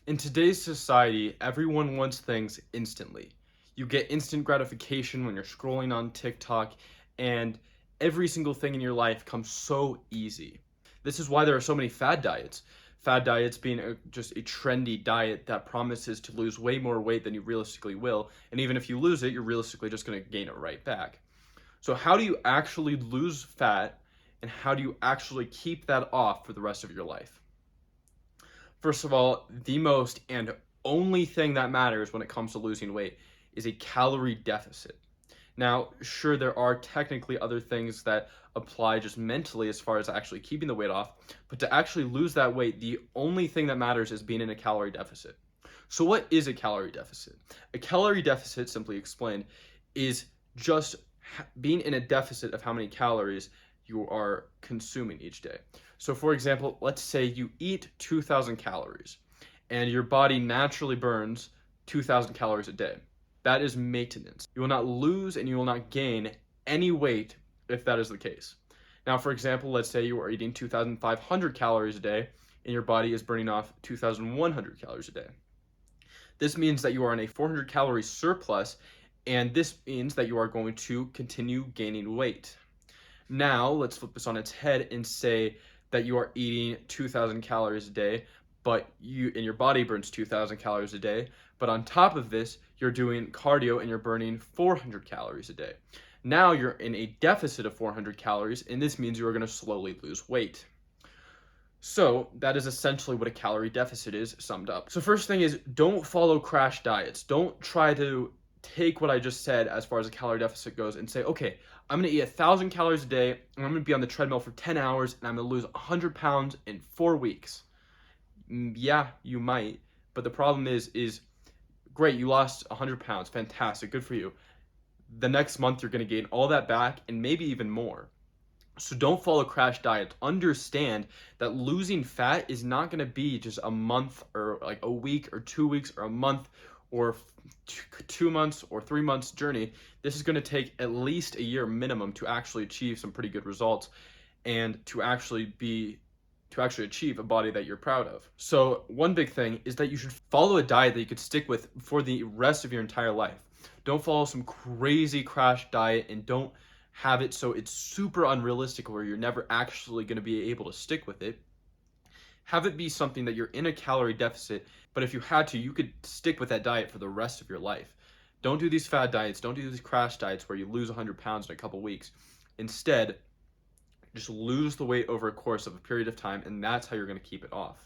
In today's society, everyone wants things instantly. You get instant gratification when you're scrolling on TikTok, and every single thing in your life comes so easy. This is why there are so many fad diets. Fad diets being just a trendy diet that promises to lose way more weight than you realistically will, and even if you lose it, you're realistically just going to gain it right back. So, how do you actually lose fat, and how do you actually keep that off for the rest of your life? First of all, the most and only thing that matters when it comes to losing weight is a calorie deficit. Now, sure, there are technically other things that apply just mentally as far as actually keeping the weight off, but to actually lose that weight, the only thing that matters is being in a calorie deficit. So, what is a calorie deficit? A calorie deficit, simply explained, is just being in a deficit of how many calories you are consuming each day. So, for example, let's say you eat 2,000 calories and your body naturally burns 2,000 calories a day. That is maintenance. You will not lose and you will not gain any weight if that is the case. Now, for example, let's say you are eating 2,500 calories a day and your body is burning off 2,100 calories a day. This means that you are in a 400 calorie surplus, and this means that you are going to continue gaining weight. Now, let's flip this on its head and say that you are eating 2,000 calories a day, but your body burns 2,000 calories a day. But on top of this, you're doing cardio and you're burning 400 calories a day. Now you're in a deficit of 400 calories, and this means you are going to slowly lose weight. So that is essentially what a calorie deficit is summed up. So first thing is, don't follow crash diets. Don't try to take what I just said as far as a calorie deficit goes and say, okay, I'm going to eat 1,000 calories a day, and I'm going to be on the treadmill for 10 hours, and I'm going to lose 100 pounds in 4 weeks. Yeah, you might, but the problem is great, you lost 100 pounds, fantastic, good for you. The next month, you're going to gain all that back and maybe even more. So don't follow crash diets. Understand that losing fat is not going to be just a month or like a week or 2 weeks or a month or 2 months or 3 months journey. This is going to take at least a year minimum to actually achieve some pretty good results and to actually achieve a body that you're proud of. So one big thing is that you should follow a diet that you could stick with for the rest of your entire life. Don't follow some crazy crash diet and don't have it so it's super unrealistic where you're never actually going to be able to stick with it. Have it be something that you're in a calorie deficit, but if you had to, you could stick with that diet for the rest of your life. Don't do these fad diets. Don't do these crash diets where you lose 100 pounds in a couple weeks. Instead, just lose the weight over a course of a period of time, and that's how you're going to keep it off.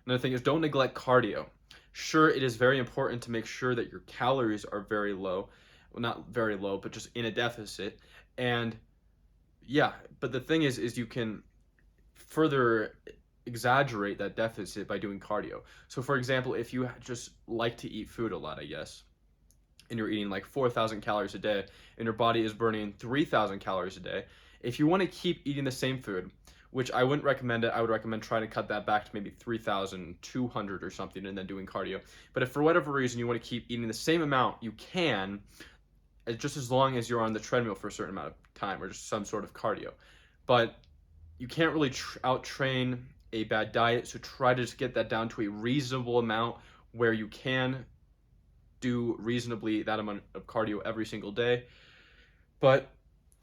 Another thing is, don't neglect cardio. Sure, it is very important to make sure that your calories are very low. Well, not very low, but just in a deficit. And yeah, but the thing is you can further exaggerate that deficit by doing cardio. So for example, if you just like to eat food a lot, I guess, and you're eating like 4,000 calories a day and your body is burning 3,000 calories a day, if you want to keep eating the same food, which I wouldn't recommend it, I would recommend trying to cut that back to maybe 3,200 or something and then doing cardio. But if for whatever reason you want to keep eating the same amount, you can, just as long as you're on the treadmill for a certain amount of time or just some sort of cardio. But you can't really out-train a bad diet, so try to just get that down to a reasonable amount where you can do reasonably that amount of cardio every single day. But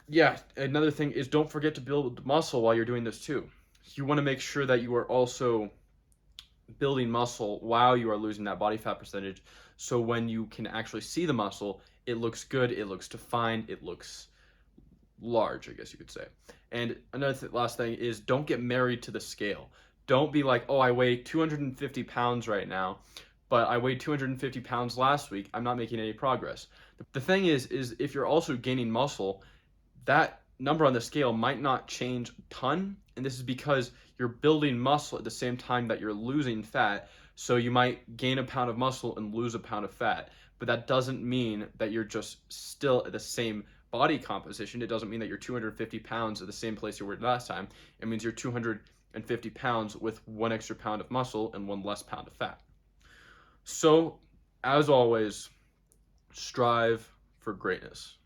yeah, another thing is don't forget to build muscle while you're doing this too. You want to make sure that you are also building muscle while you are losing that body fat percentage, so when you can actually see the muscle, it looks good, it looks defined, it looks large, I guess you could say. And another last thing is, don't get married to the scale. Don't be like, oh, I weigh 250 pounds right now, but I weighed 250 pounds last week, I'm not making any progress. The thing is if you're also gaining muscle, that number on the scale might not change a ton, and this is because you're building muscle at the same time that you're losing fat, so you might gain a pound of muscle and lose a pound of fat, but that doesn't mean that you're just still at the same body composition. It doesn't mean that you're 250 pounds at the same place you were last time. It means you're 250 pounds with 1 extra pound of muscle and 1 less pound of fat. So, as always, strive for greatness.